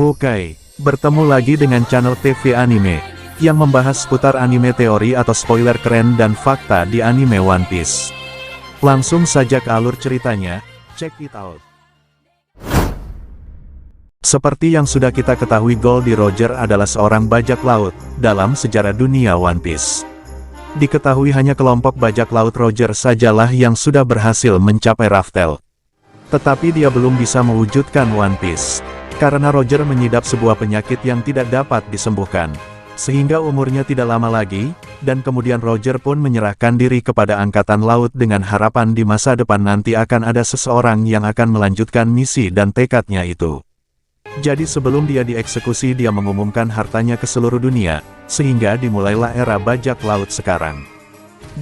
Oke, bertemu lagi dengan channel TV Anime, yang membahas seputar anime teori atau spoiler keren dan fakta di anime One Piece. Langsung saja ke alur ceritanya, check it out. Seperti yang sudah kita ketahui, Goldie Roger adalah seorang bajak laut dalam sejarah dunia One Piece. Diketahui hanya kelompok bajak laut Roger sajalah yang sudah berhasil mencapai Raftel. Tetapi dia belum bisa mewujudkan One Piece, karena Roger mengidap sebuah penyakit yang tidak dapat disembuhkan. Sehingga umurnya tidak lama lagi, dan kemudian Roger pun menyerahkan diri kepada Angkatan Laut dengan harapan di masa depan nanti akan ada seseorang yang akan melanjutkan misi dan tekadnya itu. Jadi sebelum dia dieksekusi, dia mengumumkan hartanya ke seluruh dunia, sehingga dimulailah era bajak laut sekarang.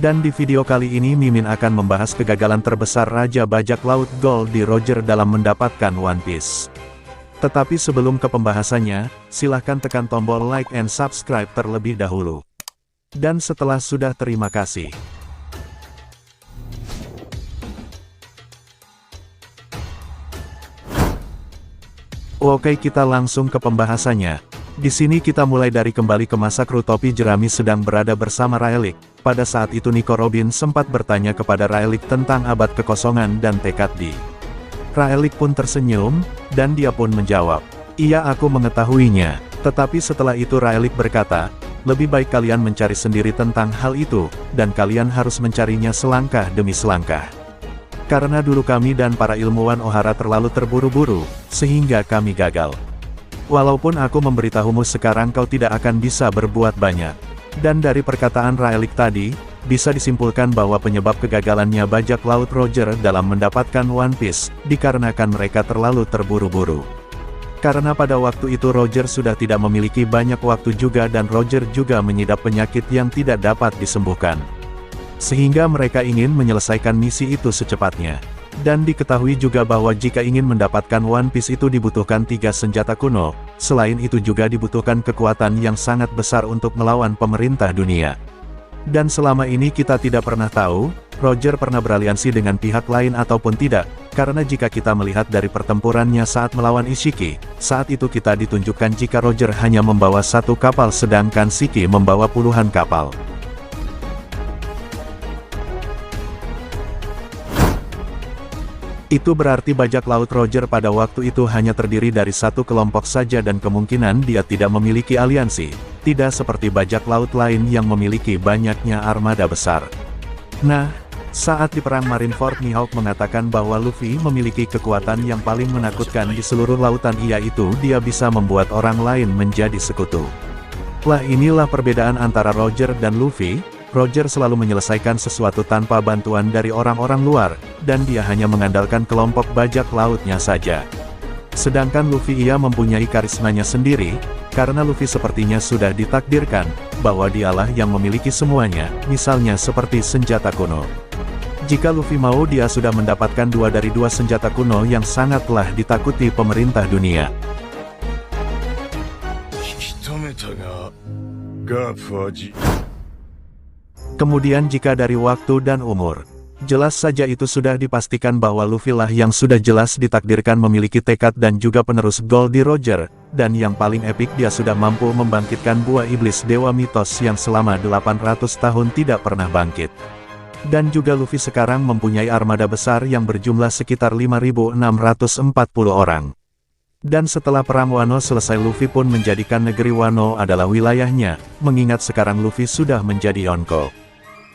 Dan di video kali ini Mimin akan membahas kegagalan terbesar Raja Bajak Laut Goldie Roger dalam mendapatkan One Piece. Tetapi sebelum ke pembahasannya, silahkan tekan tombol like and subscribe terlebih dahulu. Dan setelah sudah, terima kasih. Oke, kita langsung ke pembahasannya. Di sini kita mulai dari kembali ke masa kru topi jerami sedang berada bersama Rayleigh. Pada saat itu Nico Robin sempat bertanya kepada Rayleigh tentang abad kekosongan dan tekad di. Rayleigh pun tersenyum, dan dia pun menjawab, "Iya, aku mengetahuinya." Tetapi setelah itu Rayleigh berkata, "Lebih baik kalian mencari sendiri tentang hal itu, dan kalian harus mencarinya selangkah demi selangkah. Karena dulu kami dan para ilmuwan Ohara terlalu terburu-buru, sehingga kami gagal. Walaupun aku memberitahumu sekarang, kau tidak akan bisa berbuat banyak." Dan dari perkataan Rayleigh tadi, bisa disimpulkan bahwa penyebab kegagalannya bajak laut Roger dalam mendapatkan One Piece, dikarenakan mereka terlalu terburu-buru. Karena pada waktu itu Roger sudah tidak memiliki banyak waktu juga, dan Roger juga mengidap penyakit yang tidak dapat disembuhkan. Sehingga mereka ingin menyelesaikan misi itu secepatnya. Dan diketahui juga bahwa jika ingin mendapatkan One Piece itu dibutuhkan 3 senjata kuno, selain itu juga dibutuhkan kekuatan yang sangat besar untuk melawan pemerintah dunia. Dan selama ini kita tidak pernah tahu, Roger pernah beraliansi dengan pihak lain ataupun tidak, karena jika kita melihat dari pertempurannya saat melawan Ishiki, saat itu kita ditunjukkan jika Roger hanya membawa 1 kapal sedangkan Shiki membawa puluhan kapal. Itu berarti bajak laut Roger pada waktu itu hanya terdiri dari 1 kelompok saja, dan kemungkinan dia tidak memiliki aliansi, tidak seperti bajak laut lain yang memiliki banyaknya armada besar. Nah, saat di perang Marineford, Mihawk mengatakan bahwa Luffy memiliki kekuatan yang paling menakutkan di seluruh lautan, yaitu dia bisa membuat orang lain menjadi sekutu. Lah, inilah perbedaan antara Roger dan Luffy. Roger selalu menyelesaikan sesuatu tanpa bantuan dari orang-orang luar, dan dia hanya mengandalkan kelompok bajak lautnya saja. Sedangkan Luffy, ia mempunyai karismanya sendiri, karena Luffy sepertinya sudah ditakdirkan, bahwa dialah yang memiliki semuanya, misalnya seperti senjata kuno. Jika Luffy mau, dia sudah mendapatkan 2 dari 2 senjata kuno yang sangatlah ditakuti pemerintah dunia. Kemudian jika dari waktu dan umur, jelas saja itu sudah dipastikan bahwa Luffy lah yang sudah jelas ditakdirkan memiliki tekad dan juga penerus Goldie Roger, dan yang paling epik, dia sudah mampu membangkitkan buah iblis dewa mitos yang selama 800 tahun tidak pernah bangkit. Dan juga Luffy sekarang mempunyai armada besar yang berjumlah sekitar 5.640 orang. Dan setelah perang Wano selesai, Luffy pun menjadikan negeri Wano adalah wilayahnya, mengingat sekarang Luffy sudah menjadi Yonko.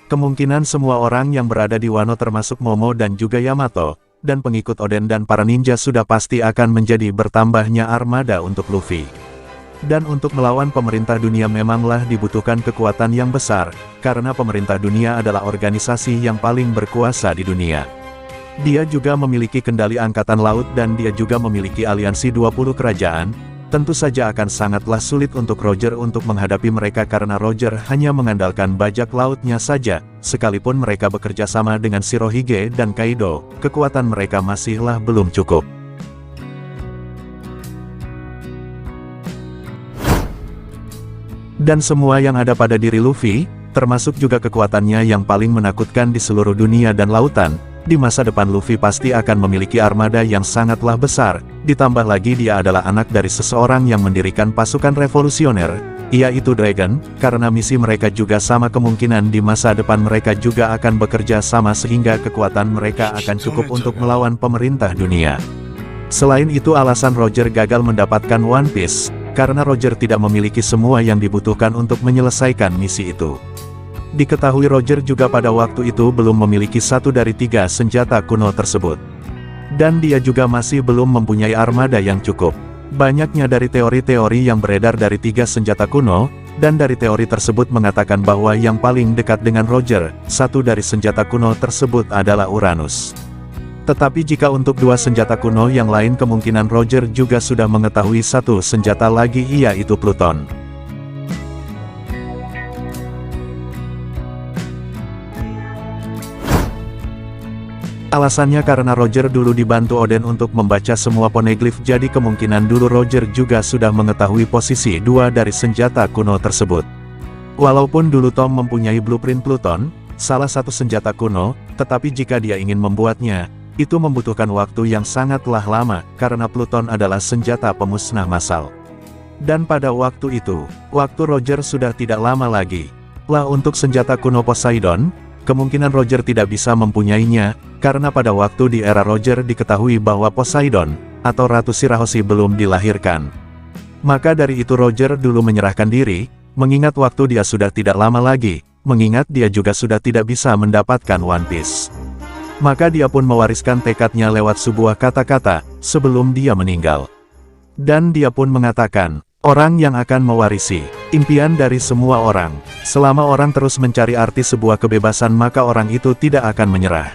Kemungkinan semua orang yang berada di Wano termasuk Momo dan juga Yamato, dan pengikut Oden dan para ninja sudah pasti akan menjadi bertambahnya armada untuk Luffy. Dan untuk melawan pemerintah dunia memanglah dibutuhkan kekuatan yang besar, karena pemerintah dunia adalah organisasi yang paling berkuasa di dunia. Dia juga memiliki kendali angkatan laut, dan dia juga memiliki aliansi 20 kerajaan. Tentu saja akan sangatlah sulit untuk Roger untuk menghadapi mereka karena Roger hanya mengandalkan bajak lautnya saja. Sekalipun mereka bekerja sama dengan Shirohige dan Kaido, kekuatan mereka masihlah belum cukup. Dan semua yang ada pada diri Luffy, termasuk juga kekuatannya yang paling menakutkan di seluruh dunia dan lautan, di masa depan Luffy pasti akan memiliki armada yang sangatlah besar, ditambah lagi dia adalah anak dari seseorang yang mendirikan pasukan revolusioner, yaitu Dragon, karena misi mereka juga sama kemungkinan di masa depan mereka juga akan bekerja sama sehingga kekuatan mereka akan cukup untuk melawan pemerintah dunia. Selain itu alasan Roger gagal mendapatkan One Piece, karena Roger tidak memiliki semua yang dibutuhkan untuk menyelesaikan misi itu. Diketahui Roger juga pada waktu itu belum memiliki satu dari 3 senjata kuno tersebut. Dan dia juga masih belum mempunyai armada yang cukup. Banyaknya dari teori-teori yang beredar dari 3 senjata kuno, dan dari teori tersebut mengatakan bahwa yang paling dekat dengan Roger, satu dari senjata kuno tersebut adalah Uranus. Tetapi jika untuk 2 senjata kuno yang lain kemungkinan Roger juga sudah mengetahui satu senjata lagi yaitu Pluton. Alasannya karena Roger dulu dibantu Oden untuk membaca semua poneglyph jadi kemungkinan dulu Roger juga sudah mengetahui posisi 2 dari senjata kuno tersebut. Walaupun dulu Tom mempunyai blueprint Pluton, salah satu senjata kuno, tetapi jika dia ingin membuatnya, itu membutuhkan waktu yang sangatlah lama, karena Pluton adalah senjata pemusnah massal. Dan pada waktu itu, waktu Roger sudah tidak lama lagi. Lah untuk senjata kuno Poseidon, kemungkinan Roger tidak bisa mempunyainya, karena pada waktu di era Roger diketahui bahwa Poseidon, atau Ratu Shirahoshi belum dilahirkan. Maka dari itu Roger dulu menyerahkan diri, mengingat waktu dia sudah tidak lama lagi, mengingat dia juga sudah tidak bisa mendapatkan One Piece. Maka dia pun mewariskan tekadnya lewat sebuah kata-kata, sebelum dia meninggal. Dan dia pun mengatakan, orang yang akan mewarisi impian dari semua orang. Selama orang terus mencari arti sebuah kebebasan maka orang itu tidak akan menyerah.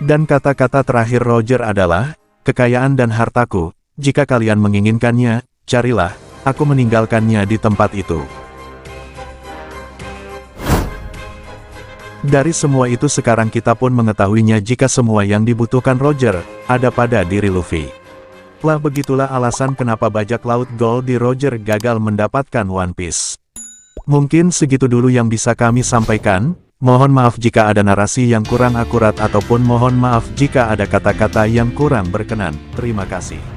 Dan kata-kata terakhir Roger adalah, kekayaan dan hartaku, jika kalian menginginkannya, carilah, aku meninggalkannya di tempat itu. Dari semua itu sekarang kita pun mengetahuinya jika semua yang dibutuhkan Roger, ada pada diri Luffy. Lah begitulah alasan kenapa bajak laut Gold di Roger gagal mendapatkan One Piece. Mungkin segitu dulu yang bisa kami sampaikan. Mohon maaf jika ada narasi yang kurang akurat ataupun mohon maaf jika ada kata-kata yang kurang berkenan. Terima kasih.